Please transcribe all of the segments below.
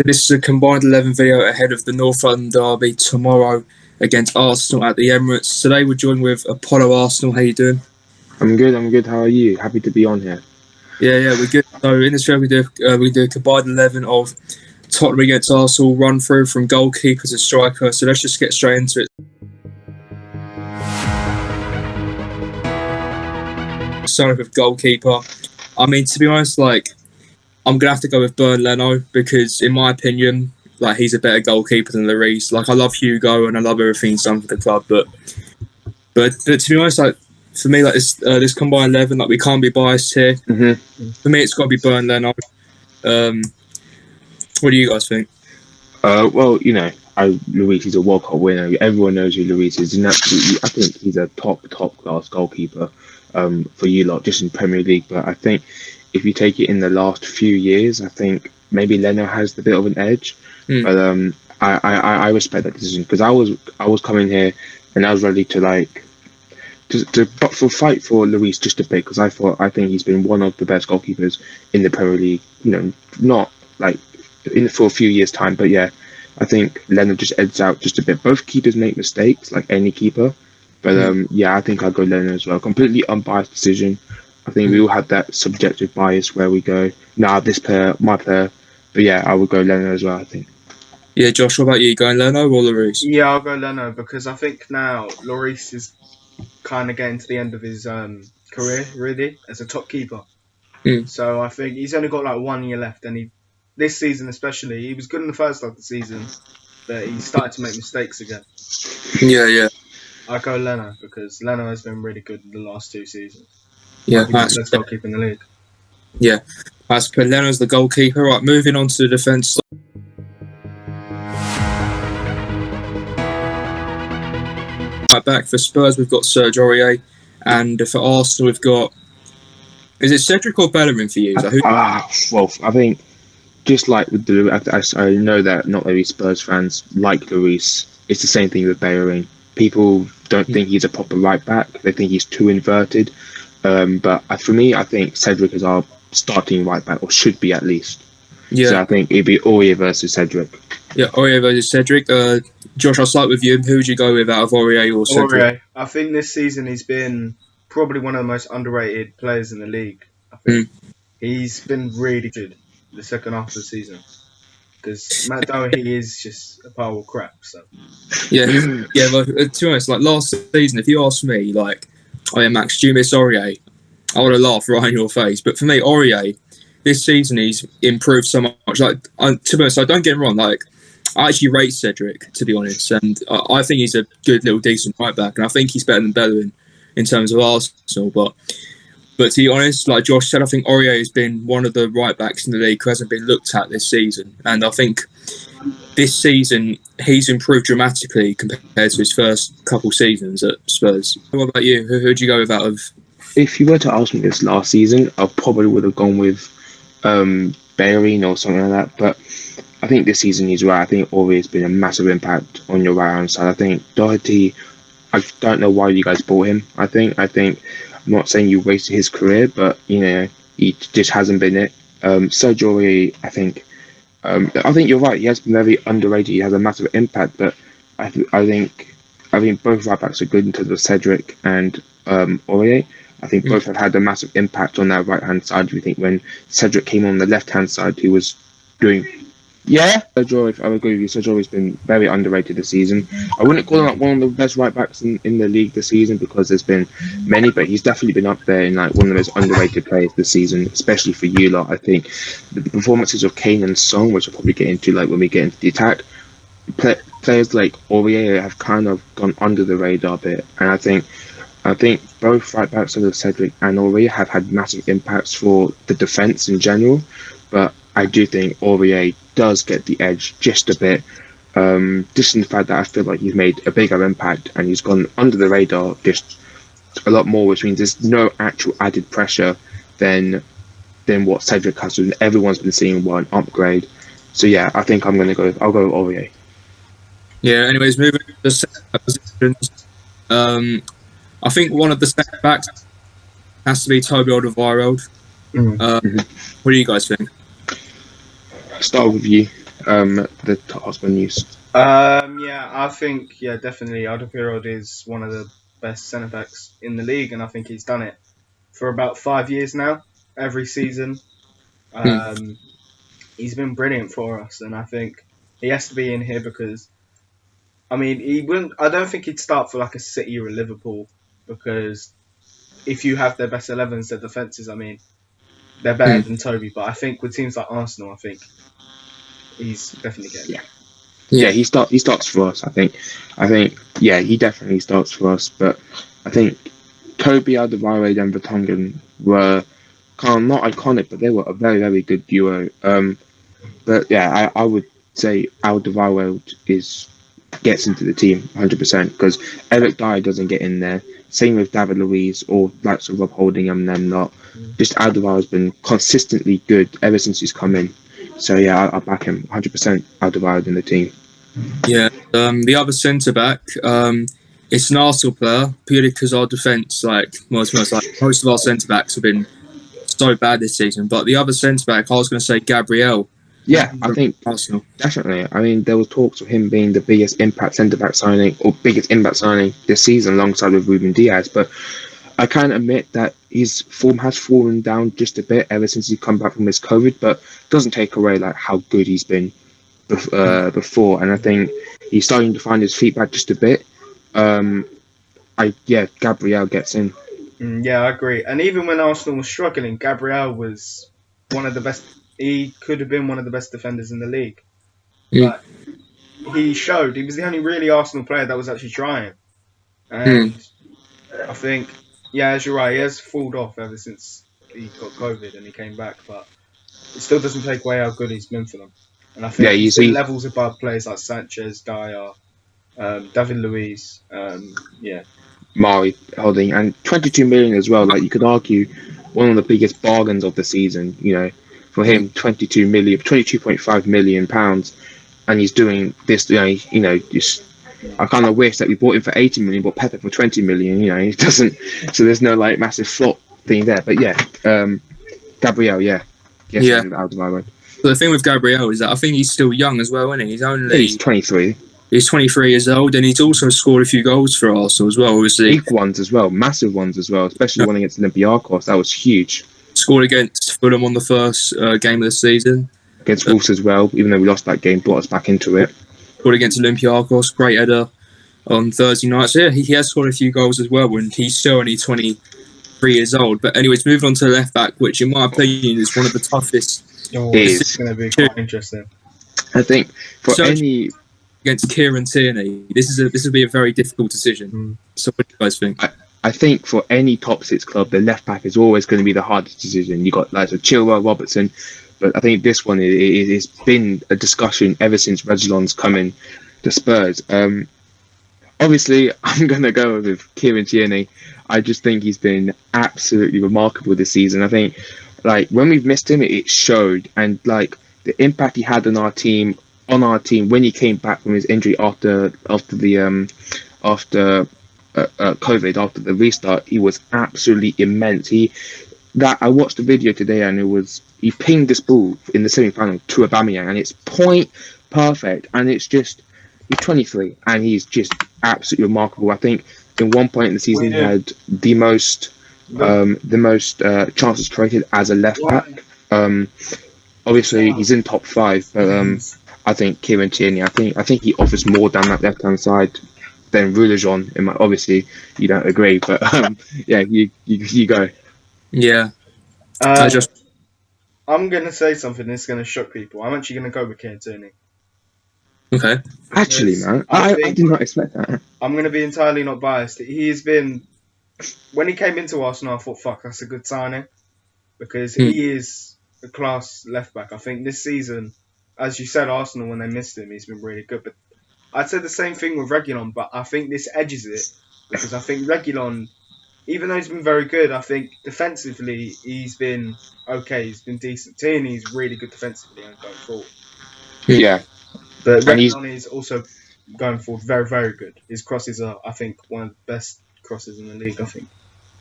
This is a combined 11 video ahead of the North London derby tomorrow against Arsenal at the Emirates. Today we're joined with Apollo Arsenal. How you doing? I'm good. How are you? Happy to be on here. Yeah, we're good. So in this video we do a combined 11 of Tottenham against Arsenal run through from goalkeeper to striker. So let's just get straight into it. Starting with goalkeeper. I mean, to be honest, I'm gonna have to go with Bernd Leno because, in my opinion, he's a better goalkeeper than Lloris. I love Hugo and I love everything he's done for the club, but to be honest, for me, this combined 11, we can't be biased here. Mm-hmm. For me, it's got to be Bernd Leno. What do you guys think? Well, Lloris is a World Cup winner. Everyone knows who Lloris is, and absolutely, I think he's a top class goalkeeper for you lot, just in Premier League. But I think if you take it in the last few years, I think maybe Leno has the bit of an edge. But I respect that decision because I was coming here and I was ready to fight for Lloris just a bit because I think he's been one of the best goalkeepers in the Premier League. Not for a few years' time, but yeah, I think Leno just edges out just a bit. Both keepers make mistakes, like any keeper, but I think I'll go Leno as well. Completely unbiased decision. I think we all have that subjective bias where we go, this player, my player, but yeah, I would go Leno as well, I think. Yeah, Josh, what about you? Going Leno or Lloris? Yeah, I'll go Leno because I think now Lloris is kind of getting to the end of his career, really, as a top keeper. So I think he's only got 1 year left, and this season especially, he was good in the first half of the season, but he started to make mistakes again. Yeah. I'll go Leno because Leno has been really good in the last 2 seasons. Yeah, he's the best goalkeeper in the league. Yeah, that's put Leno as the goalkeeper. Right, moving on to the defence. Right back for Spurs, we've got Serge Aurier, and for Arsenal, we've got. Is it Cedric or Bellerin for you? Well, I think just like with I know that not every Spurs fans like Lloris. It's the same thing with Bellerin. People don't think he's a proper right back. They think he's too inverted. But for me, I think Cedric is our starting right back, or should be at least. Yeah. So I think it'd be Aurier versus Cedric. Yeah, Aurier versus Cedric. Josh, I'll start with you. Who would you go with out of Aurier or Cedric? Aurier. I think this season he's been probably one of the most underrated players in the league. I think he's been really good the second half of the season. Because Matt Doherty is just a pile of crap. So. Yeah. But to be honest, last season, if you asked me, Max, do you miss Aurier? I would have laughed right in your face. But for me, Aurier, this season he's improved so much. To be honest, don't get him wrong. I actually rate Cedric, to be honest, and I think he's a good little decent right back, and I think he's better than Bellerin in terms of Arsenal. But to be honest, like Josh said, I think Aurier has been one of the right backs in the league who hasn't been looked at this season, and I think this season he's improved dramatically compared to his first couple seasons at Spurs. What about you? Who'd you go with out of? If you were to ask me this last season, I probably would have gone with Bellerin or something like that, but I think this season he's right. I think Aurier has been a massive impact on your right hand side. I think Doherty, I don't know why you guys bought him. I think I'm not saying you wasted his career, but he just hasn't been it. Serge Aurier, I think you're right. He has been very underrated. He has a massive impact, but I think both right backs are good in terms of Cedric and Aurier. I think both have had a massive impact on that right hand side. We think when Cedric came on the left hand side, he was doing. Yeah, Serge Aurier, I agree with you. Serge Aurier's been very underrated this season. I wouldn't call him one of the best right backs in the league this season because there's been many, but he's definitely been up there in one of the most underrated players this season, especially for you lot. I think the performances of Kane and Son, which I'll probably get into when we get into the attack, players like Aurier have kind of gone under the radar a bit, and I think both right backs, of Cedric and Aurier, have had massive impacts for the defence in general, but I do think Aurier does get the edge just a bit, just in the fact that I feel like he's made a bigger impact and he's gone under the radar just a lot more, which means there's no actual added pressure than what Cedric has. And everyone's been seeing one upgrade. So yeah, I think I'll go with Aurier. Yeah. Anyways, moving to the second positions. I think one of the centre backs has to be Toby Alderweireld. What do you guys think? Start with you. the Hotspur news? I think definitely Alderweireld is one of the best centre backs in the league, and I think he's done it for about 5 years now. Every season, he's been brilliant for us, and I think he has to be in here because I mean he wouldn't. I don't think he'd start for like a City or a Liverpool because if you have their best 11s, their defences, I mean they're better than Toby. But I think with teams like Arsenal, I think he's definitely getting Yeah. Yeah, he starts for us. I think yeah, he definitely starts for us. But I think Toby Alderweireld and Vertonghen were kind of not iconic, but they were a very very good duo. But yeah, I would say Alderweireld gets into the team 100% because Eric Dyer doesn't get in there. Same with David Luiz or like sort of Rob Holding and them not. Just Alderweireld's been consistently good ever since he's come in. So yeah, I back him 100%. Alderweireld in the team. Yeah, the other centre back, it's an Arsenal player purely because our defence, most of our centre backs have been so bad this season. But the other centre back, I was going to say Gabriel. Yeah, I think Arsenal definitely. I mean, there were talks of him being the biggest impact centre back signing or biggest impact signing this season, alongside with Ruben Diaz. But I can admit that his form has fallen down just a bit ever since he's come back from his COVID, but doesn't take away like how good he's been before. And I think he's starting to find his feet back just a bit. Gabriel gets in. Yeah, I agree. And even when Arsenal was struggling, Gabriel was one of the best. He could have been one of the best defenders in the league. But he showed he was the only really Arsenal player that was actually trying. And I think, as you're right, he has fallen off ever since he got COVID and he came back. But it still doesn't take away how good he's been for them. And I think he's been levels above players like Sanchez, Dyer, David Luiz. Mari Holding, and 22 million as well. Like you could argue, one of the biggest bargains of the season. You know, for him, 22.5 million pounds, and he's doing this. Just I kind of wish that we bought him for 80 million, but Pepe for 20 million. You know, it doesn't. So there's no like massive flop thing there. But yeah, Gabriel, yes, out of my way. But the thing with Gabriel is that I think he's still young as well, isn't he? He's 23. He's 23 years old, and he's also scored a few goals for Arsenal as well. Obviously, big ones as well, massive ones as well, especially one against Olympiacos. That was huge. Scored against Fulham on the first game of the season. Against Wolves as well, even though we lost that game, brought us back into it. Scored against Olympiacos, great header on Thursday night. So yeah, he has scored a few goals as well, and he's still only 23 years old. But anyways, moving on to the left back, which in my opinion is one of the toughest. This is going to be quite interesting. I think against Kieran Tierney, this would be a very difficult decision. So what do you guys think? I think for any top six club, the left back is always going to be the hardest decision. You got like Chilwell, Robertson, but I think this one it's been a discussion ever since Reguilon's come in to Spurs. Obviously, I'm going to go with Kieran Tierney. I just think he's been absolutely remarkable this season. I think like when we've missed him, it showed, and like the impact he had on our team when he came back from his injury after COVID, after the restart, he was absolutely immense. I watched the video today, and he pinged this ball in the semi-final to Aubameyang, and it's point perfect, and it's just he's 23, and he's just absolutely remarkable. I think in one point in the season he had the most chances created as a left back. Obviously he's in top 5, but I think Kieran Tierney, I think he offers more down that left hand side than Rulejon. Obviously you don't agree, but you go. Yeah. I'm gonna say something that's gonna shock people. I'm actually gonna go with Kieran Tierney. Okay. Actually, man, I did not expect that. I'm gonna be entirely not biased. He's been when he came into Arsenal, I thought, fuck, that's a good signing because he is a class left back. I think this season, as you said, Arsenal, when they missed him, he's been really good. But I'd say the same thing with Reguilon, but I think this edges it because I think Reguilon, even though he's been very good, I think defensively he's been okay. He's been decent. Tierney's really good defensively and going forward. Yeah. But Reguilon is also going forward very, very good. His crosses are, I think, one of the best crosses in the league, I think.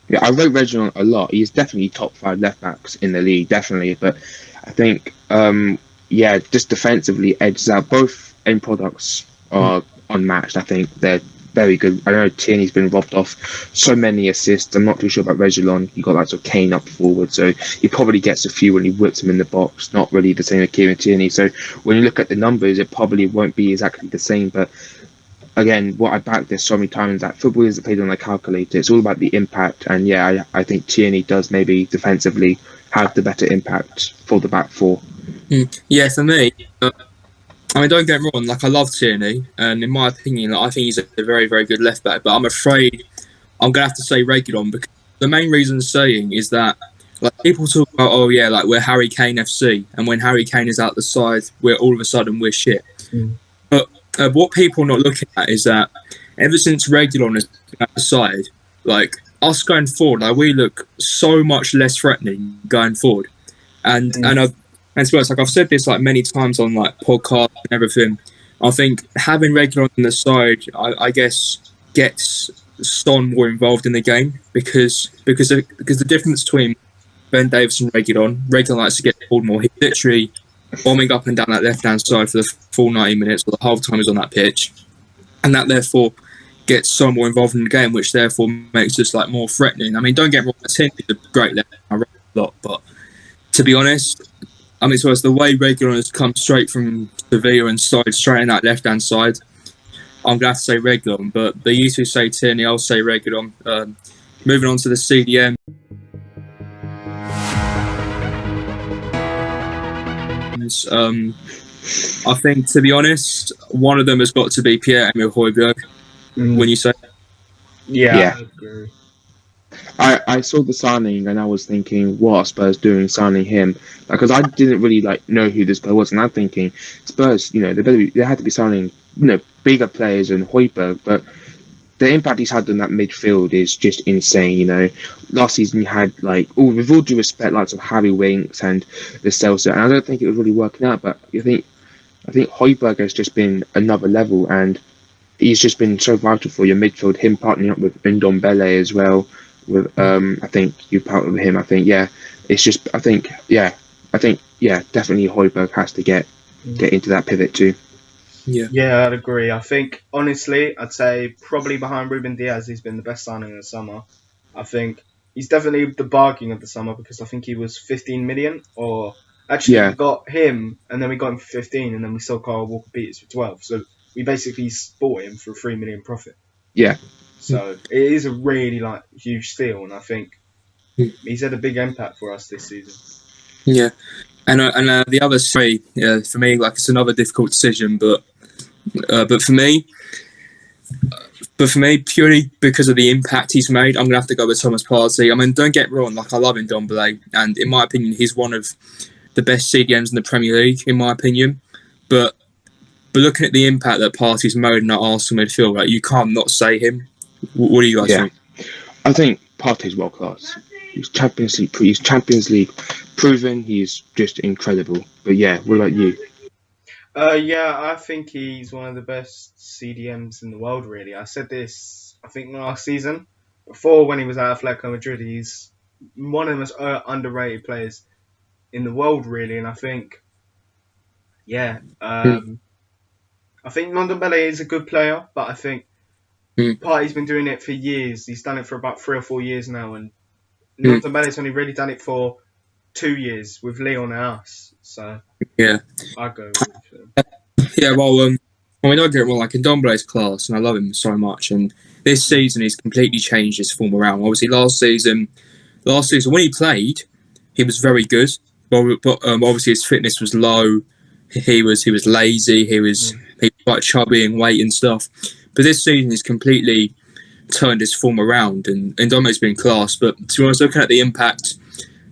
Yeah, I rate Reguilon a lot. He's definitely top 5 left backs in the league, definitely. But I think just defensively edges out. Both end products are unmatched. I think they're very good. I know Tierney's been robbed off so many assists. I'm not too sure about Reguilon. You got like sort of Kane up forward, so he probably gets a few when he whips him in the box. Not really the same with Kieran Tierney. So when you look at the numbers, it probably won't be exactly the same. But again, what I backed this so many times, that football isn't played on a calculator. It's all about the impact. And yeah, I think Tierney does maybe defensively have the better impact for the back four. Yeah, for me, I mean, don't get me wrong, like, I love Tierney, and in my opinion, like, I think he's a very, very good left back, but I'm afraid I'm going to have to say Reguilon, because the main reason saying is that, like, people talk about, oh yeah, like, we're Harry Kane FC, and when Harry Kane is out the side, we're all of a sudden we're shit. But what people are not looking at is that ever since Reguilon has been out the side, like, us going forward, like, we look so much less threatening going forward. And to be honest, like, I've said this like many times on like podcasts and everything. I think having Reguilon on the side, I guess, gets Son more involved in the game because the difference between Ben Davies and Reguilon likes to get pulled more. He's literally bombing up and down that left hand side for the full 90 minutes or the whole time he's on that pitch, and that therefore gets Son more involved in the game, which therefore makes us like more threatening. I mean, don't get me wrong, Tierney's a great left hand, I rate a lot, but to be honest, I mean, so it's the way Reguilon has come straight from Sevilla and started straight in that left-hand side. I'm going to have to say Reguilon, but you two say Tierney, I'll say Reguilon. Moving on to the CDM. I think, to be honest, one of them has got to be Pierre-Emile Højbjerg. When you say Yeah. I agree. I saw the signing and I was thinking, what are Spurs doing signing him? Because I didn't really like know who this player was, and I'm thinking Spurs, they had to be signing, bigger players than Højbjerg, but the impact he's had on that midfield is just insane. Last season he had with all due respect, lots of Harry Winks and the Celso, and I don't think it was really working out. But I think Højbjerg has just been another level, and he's just been so vital for your midfield. Him partnering up with Ndombele as well. With I think you partnered with him. I think it's just definitely Højbjerg has to get into that pivot too. Yeah, I'd agree. I think honestly, I'd say probably behind Ruben Diaz, he's been the best signing of the summer. I think he's definitely the bargain of the summer because I think he was 15 million, or actually we got him and then we got him for 15, and then we sold Kyle Walker-Peters for 12. So we basically bought him for a 3 million profit. Yeah. So it is a really huge steal, and I think he's had a big impact for us this season. Yeah, and the other three, for me, it's another difficult decision, but for me, purely because of the impact he's made, I'm gonna have to go with Thomas Partey. I mean, don't get me wrong, I love Ndombele, and in my opinion, he's one of the best CDMs in the Premier League, in my opinion, but looking at the impact that Partey's made in that Arsenal midfield, you can't not say him. What do you guys think? I think Partey's world class. He's Champions League proven. He's just incredible. But what about you? I think he's one of the best CDMs in the world. Really, I said this I think last season. Before when he was at Atletico Madrid, he's one of the most underrated players in the world. Really, and I think I think Ndombele is a good player, but I think Partey's been doing it for years. He's done it for about 3 or 4 years now, and Ndombele's only really done it for 2 years with Leon and us. So I'll go with him. Yeah, well, I mean, don't get me wrong, Ndombele's class, and I love him so much. And this season, he's completely changed his form around. Obviously, last season when he played, he was very good. But obviously, his fitness was low. He was lazy. He was quite chubby and weight and stuff. But this season, he's completely turned his form around, and Ndombele's been class. But to be honest, looking at the impact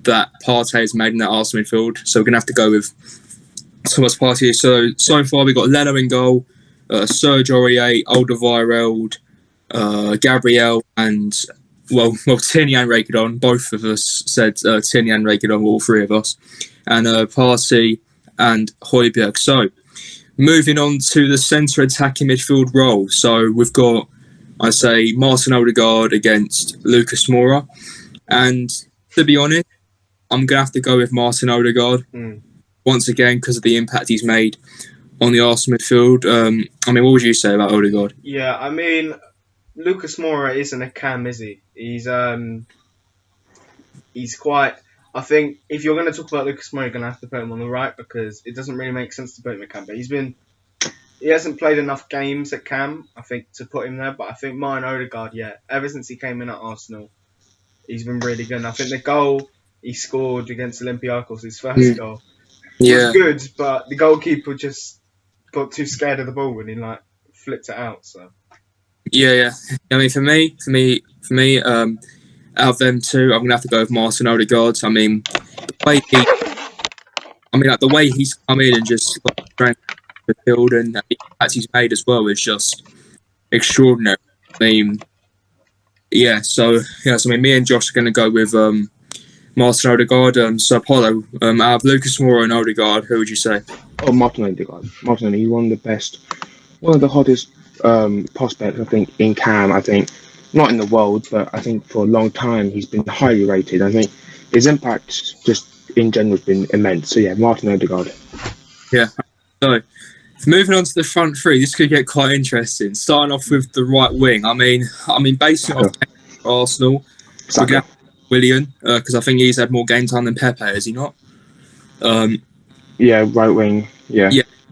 that Partey has made in that Arsenal midfield, so we're going to have to go with Thomas Partey. So far, we've got Leno in goal, Serge Aurier, Alderweireld, Gabriel, and Tierney and Reguilon. Both of us said Tierney and Reguilon, all three of us, and Partey and Højbjerg. So moving on to the centre attacking midfield role. So we've got, I say, Martin Odegaard against Lucas Moura. And to be honest, I'm going to have to go with Martin Odegaard. once again because of the impact he's made on the Arsenal midfield. I mean, what would you say about Odegaard? Yeah, I mean, Lucas Moura isn't a cam, is he? He's quite. I think if you're going to talk about Lucas Moura, you're going to have to put him on the right because it doesn't really make sense to put him at cam. But he hasn't played enough games at cam, I think, to put him there. But I think Martin Odegaard, yeah, ever since he came in at Arsenal, he's been really good. And I think the goal he scored against Olympiacos, his first goal, was good, but the goalkeeper just got too scared of the ball when he flipped it out. So yeah. I mean, for me, out of them two, I'm gonna have to go with Martin Odegaard. I mean, the way he's come in and just strengthened the field and the impact he's made as well is just extraordinary. I mean, So me and Josh are gonna go with Martin Odegaard. So Apollo, out of Lucas Moura and Odegaard, who would you say? Oh, Martin Odegaard. Martin, he's one of the best, one of the hottest prospects, I think, in cam. I think, not in the world, but I think for a long time he's been highly rated. I think his impact just in general has been immense. So yeah, Martin Odegaard. Yeah. So moving on to the front three, this could get quite interesting. Starting off with the right wing. I mean, basing it off Arsenal, we're going to Willian because I think he's had more game time than Pepe, has he not? Yeah, right wing. Yeah,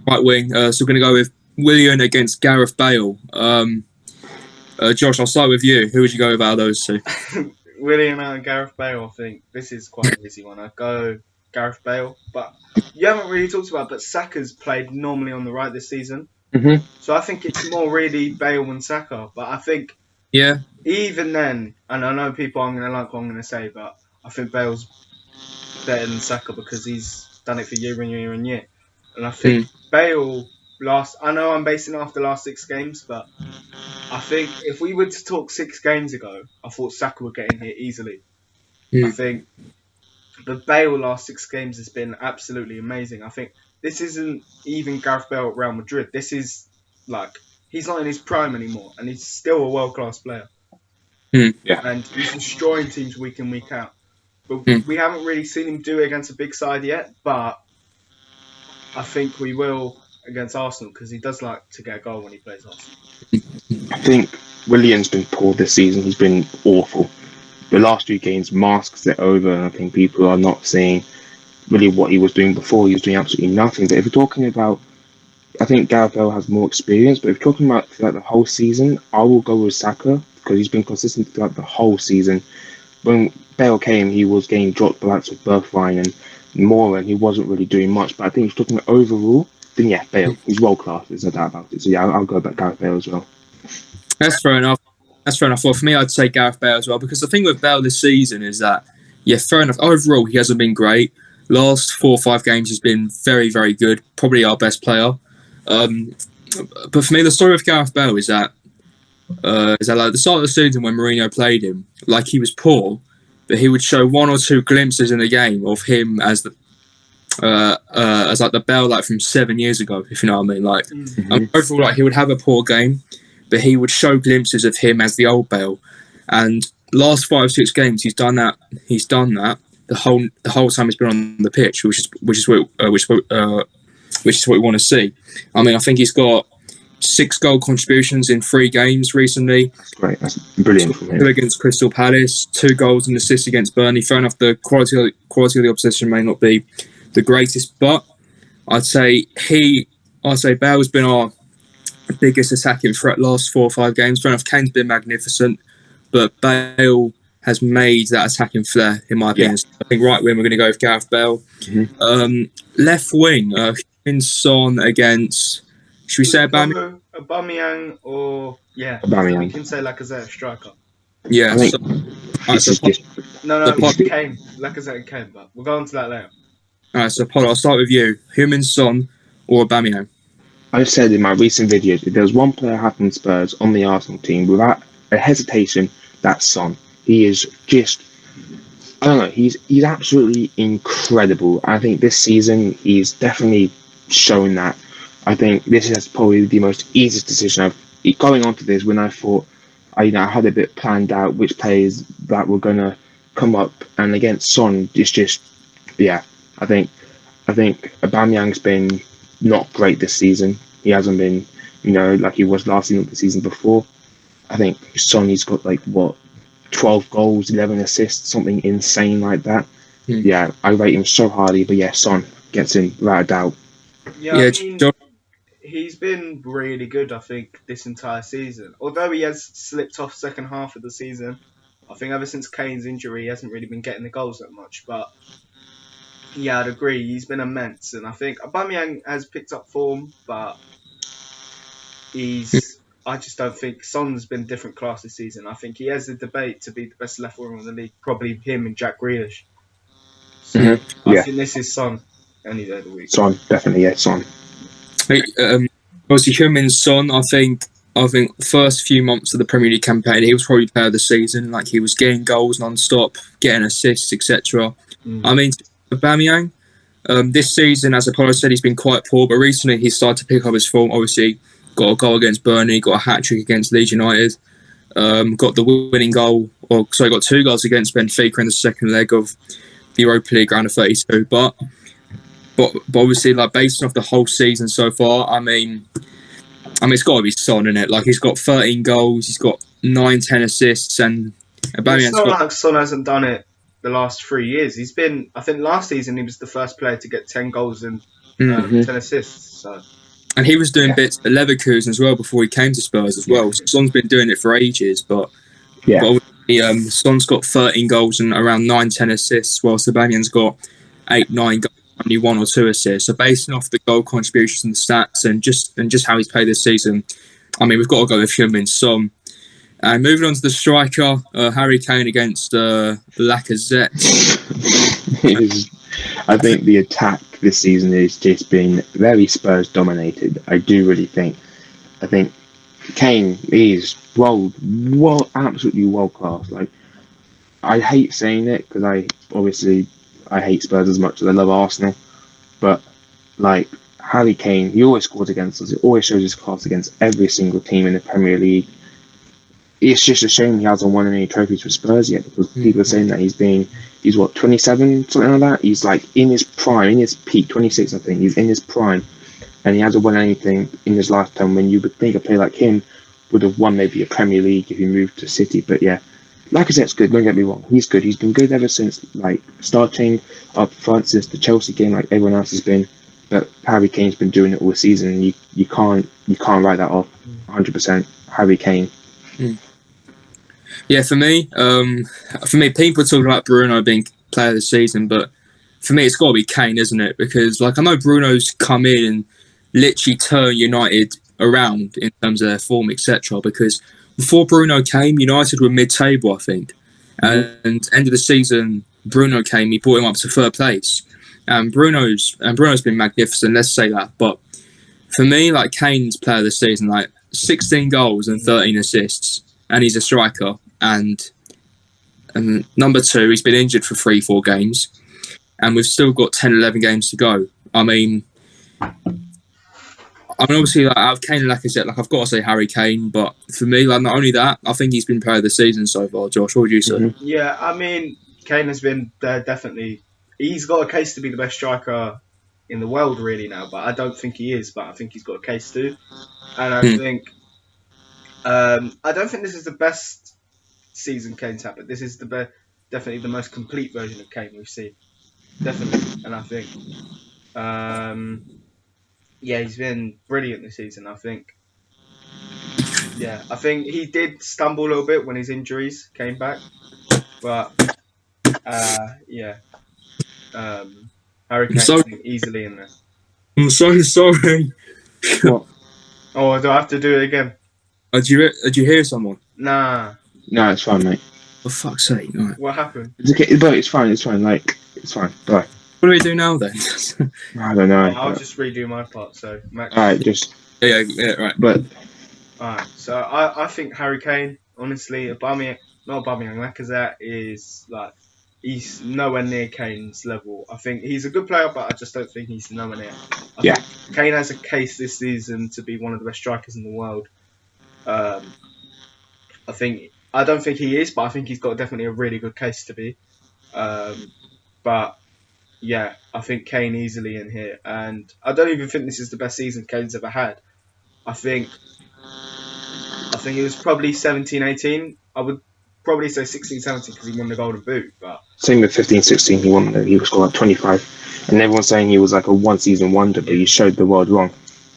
right wing. So we're going to go with Willian against Gareth Bale. Josh, I'll start with you. Who would you go with out of those two? Willian and Gareth Bale, I think this is quite an easy one. I'd go Gareth Bale, but you haven't really talked about, but Saka's played normally on the right this season. Mm-hmm. So I think it's more really Bale and Saka. But I think even then, and I know people aren't going to like what I'm going to say, but I think Bale's better than Saka because he's done it for year and year and year. And I think Bale I know I'm basing it off the last 6 games, but I think if we were to talk 6 games ago, I thought Saka would get in here easily. I think the Bale last 6 games has been absolutely amazing. I think this isn't even Gareth Bale at Real Madrid. This is he's not in his prime anymore, and he's still a world-class player. Yeah. And he's destroying teams week in, week out. But we haven't really seen him do it against a big side yet, but I think we will against Arsenal because he does like to get a goal when he plays Arsenal. I think Willian's been poor this season. He's been awful. The last 2 games masks it over, and I think people are not seeing really what he was doing before. He was doing absolutely nothing. But if you're talking about, I think Gareth Bale has more experience, but if you're talking about throughout the whole season, I will go with Saka because he's been consistent throughout the whole season. When Bale came, he was getting dropped by likes of Bergwijn and Moore, and he wasn't really doing much. But I think if you're talking about overall, then yeah, Bale, he's world class. There's no doubt about it. So yeah, I'll go back Gareth Bale as well. That's fair enough. Well, for me, I'd say Gareth Bale as well because the thing with Bale this season is that, fair enough. Overall, he hasn't been great. Last 4 or 5 games, he's been very, very good. Probably our best player. But for me, the story of Gareth Bale is that at the start of the season when Mourinho played him, he was poor, but he would show 1 or 2 glimpses in the game of him as the Bale from 7 years ago, if you know what I mean. Overall, he would have a poor game, but he would show glimpses of him as the old Bale. And last 5 or 6 games, he's done that. The whole time he's been on the pitch, which is what we want to see. I mean, I think he's got 6 goal contributions in 3 games recently. That's great. That's brilliant. 2 against Crystal Palace, 2 goals and assists against Burnley. Fair enough, the quality of the opposition may not be the greatest, but I'd say Bale's been our biggest attacking threat last 4 or 5 games. Fair enough, Kane's been magnificent, but Bale has made that attacking flair, in my opinion. I think right wing, we're going to go with Gareth Bale. Left wing, Son against, should we say Aubameyang or Aubameyang. We can say Lacazette striker. Yeah, I think Kane. Lacazette and Kane, but we'll go on to that later. Alright, so Paul, I'll start with you. Son or Aubameyang? I've said in my recent videos, if there was one player I had from Spurs on the Arsenal team without a hesitation, that's Son. He is just, I don't know, he's absolutely incredible. I think this season he's definitely shown that. I think this is probably the most easiest decision going on to this when I thought I had a bit planned out which players that were going to come up, and against Son, it's just, I think I think Aubameyang's been not great this season. He hasn't been, like he was last season or the season before. I think Sonny's got 12 goals, 11 assists, something insane like that. Yeah, I rate him so highly, but yeah, Son gets in without a doubt. Yeah, I mean, he's been really good, I think, this entire season. Although he has slipped off second half of the season, I think ever since Kane's injury, he hasn't really been getting the goals that much. But yeah, I'd agree, he's been immense. And I think Aubameyang has picked up form, but I just don't think Son's been different class this season. I think he has the debate to be the best left winger in the league, probably him and Jack Grealish. So I think this is Son any day of the week. Son, definitely, yeah, Son. Obviously, Heung-Min Son, I think first few months of the Premier League campaign, he was probably player of the season. Like, he was getting goals non-stop, getting assists, etc. I mean, Aubameyang, this season, as Apollo said, he's been quite poor, but recently he started to pick up his form. Obviously, got a goal against Burnley, got a hat-trick against Leeds United, got the winning goal, got 2 goals against Benfica in the second leg of the Europa League round of 32. But obviously, like, based off the whole season so far, I mean, it's got to be Son, isn't it? Like, he's got 13 goals, he's got 9-10 assists, and It's not like Son hasn't done it the last 3 years. He's been, I think last season he was the first player to get 10 goals and 10 assists. So. And he was doing bits at Leverkusen as well before he came to Spurs as well. So Son's been doing it for ages, but obviously, Son's got 13 goals and around 9-10 assists, whilst Aubameyang's got 8-9 goals, only 1 or 2 assists. So basing off the goal contributions and stats and just how he's played this season, I mean, we've got to go with Heung-Min Son. And moving on to the striker, Harry Kane against Lacazette. I think the attack this season has just been very Spurs dominated. I do really think. I think Kane is absolutely world class. Like, I hate saying it because I hate Spurs as much as I love Arsenal, but like Harry Kane, he always scores against us. He always shows his class against every single team in the Premier League. It's just a shame he hasn't won any trophies for Spurs yet, because people are saying that he's what, 27, something like that. He's like in his prime, in his peak, 26, I think. He's in his prime, and he hasn't won anything in his lifetime. When you would think a player like him would have won maybe a Premier League if he moved to City. But yeah, Lacazette's good. Don't get me wrong, he's good. He's been good ever since, like, starting up front since the Chelsea game, like everyone else has been. But Harry Kane's been doing it all season, and you can't write that off. 100%. Harry Kane. Yeah, for me, people are talking about Bruno being player of the season, but for me, it's got to be Kane, isn't it? Because, like, I know Bruno's come in and literally turned United around in terms of their form, etc. Because before Bruno came, United were mid-table, I think. And end of the season, Bruno came. He brought him up to 3rd place. And Bruno's been magnificent. Let's say that. But for me, like, Kane's player of the season, like 16 goals and 13 assists, and he's a striker. And number 2, he's been injured for 3-4 games, and we've still got 10-11 games to go. I mean, obviously, like, out of Kane and Lacazette, like, I've got to say Harry Kane, but for me, like, not only that, I think he's been player of the season so far. Josh, what would you say? Yeah, I mean, Kane has been definitely. He's got a case to be the best striker in the world, really, now, but I don't think he is. But I think he's got a case to, and I think. I don't think this is the best season Kane's had, but this is definitely the most complete version of Kane we've seen. Definitely, and I think. Yeah, he's been brilliant this season. I think he did stumble a little bit when his injuries came back, but Harry Kane easily in there. I'm so sorry. What? Oh, do I have to do it again? Did you hear someone? Nah. No, it's fine, mate. For fuck's sake! Right. What happened? It's okay, but it's fine. Like, it's fine. Bye. What do we do now then? I don't know. I'll just redo my part. So, Max. All right, just yeah, right. But all right. So I think Harry Kane, honestly, Lacazette is like, he's nowhere near Kane's level. I think he's a good player, but I just don't think he's nowhere near. I think Kane has a case this season to be one of the best strikers in the world. I don't think he is, but I think he's got definitely a really good case to be. But yeah, I think Kane easily in here, and I don't even think this is the best season Kane's ever had. I think it was probably 17-18. I would probably say 16-17 because he won the Golden Boot, but Same with 15-16, he won. He was scored like 25, and everyone's saying he was like a one-season wonder, but he showed the world wrong.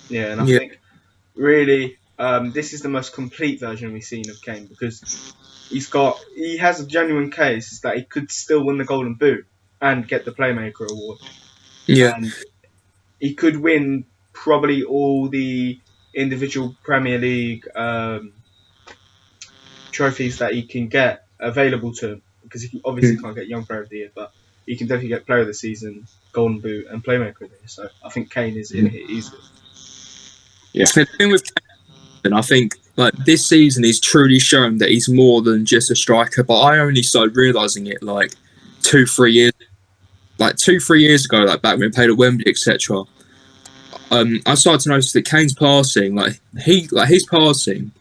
yeah, and I Yeah. think really this is the most complete version we've seen of Kane because he has a genuine case that he could still win the Golden Boot and get the Playmaker Award, Yeah. and he could win probably all the individual Premier League trophies that he can get available to him because he obviously can't get Young Player of the Year, but he can definitely get Player of the Season, Golden Boot, and Playmaker of the Year. So I think Kane is in here easily. Yeah. The thing with Kane, I think like this season he's truly shown that he's more than just a striker. But I only started realising it like 2-3 years, like 2-3 years ago, like back when we played at Wembley, etc. I started to notice that Kane's passing, his passing,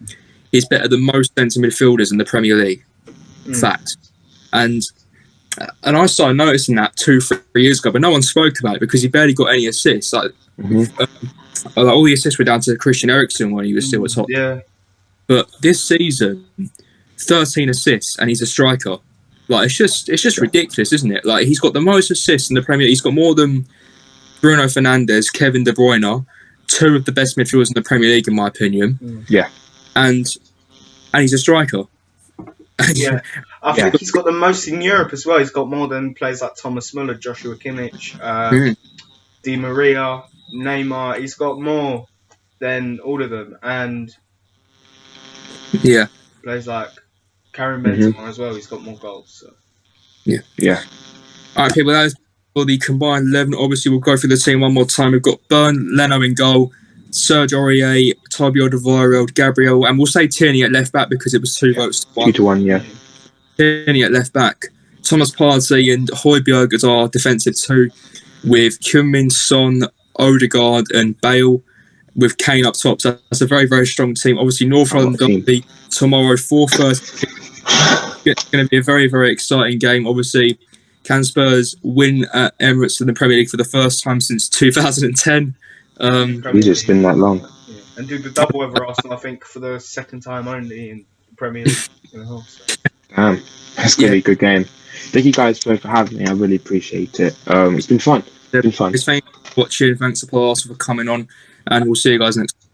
is better than most centre midfielders in the Premier League. Fact, and I started noticing that 2-3 years ago, but no one spoke about it because he barely got any assists. Like all the assists were down to Christian Eriksen when he was still at top. Yeah. But this season, 13 assists and he's a striker. Like it's just ridiculous, isn't it? Like he's got the most assists in the Premier League. He's got more than Bruno Fernandes, Kevin De Bruyne, two of the best midfielders in the Premier League, in my opinion. Yeah. And he's a striker. Yeah. I think he's got the most in Europe as well. He's got more than players like Thomas Muller, Joshua Kimmich, Di Maria, Neymar. He's got more than all of them. And players like Karim Benzema as well. He's got more goals. So. Yeah. All right, people, that is for the combined 11. Obviously, we'll go through the team one more time. We've got Byrne, Leno in goal, Serge Aurier, Toby Alderweireld, Gabriel, and we'll say Tierney at left back because it was 2 votes to 1. 2-1, yeah. Tierney at left back, Thomas Partey and Højbjerg as our defensive two, with Heung-min Son, Odegaard and Bale, with Kane up top. So that's a very, very strong team. Obviously, North London Derby tomorrow, 4:30. It's going to be a very, very exciting game. Obviously, can Spurs win at Emirates in the Premier League for the first time since 2010? It's just been that long. Yeah. And do the double over Arsenal, I think, for the second time only in the Premier League. Damn, that's going to be a good game. Thank you guys for having me. I really appreciate it. It's been fun. Thanks for watching. Thanks to Paul Arsenal for coming on. And we'll see you guys next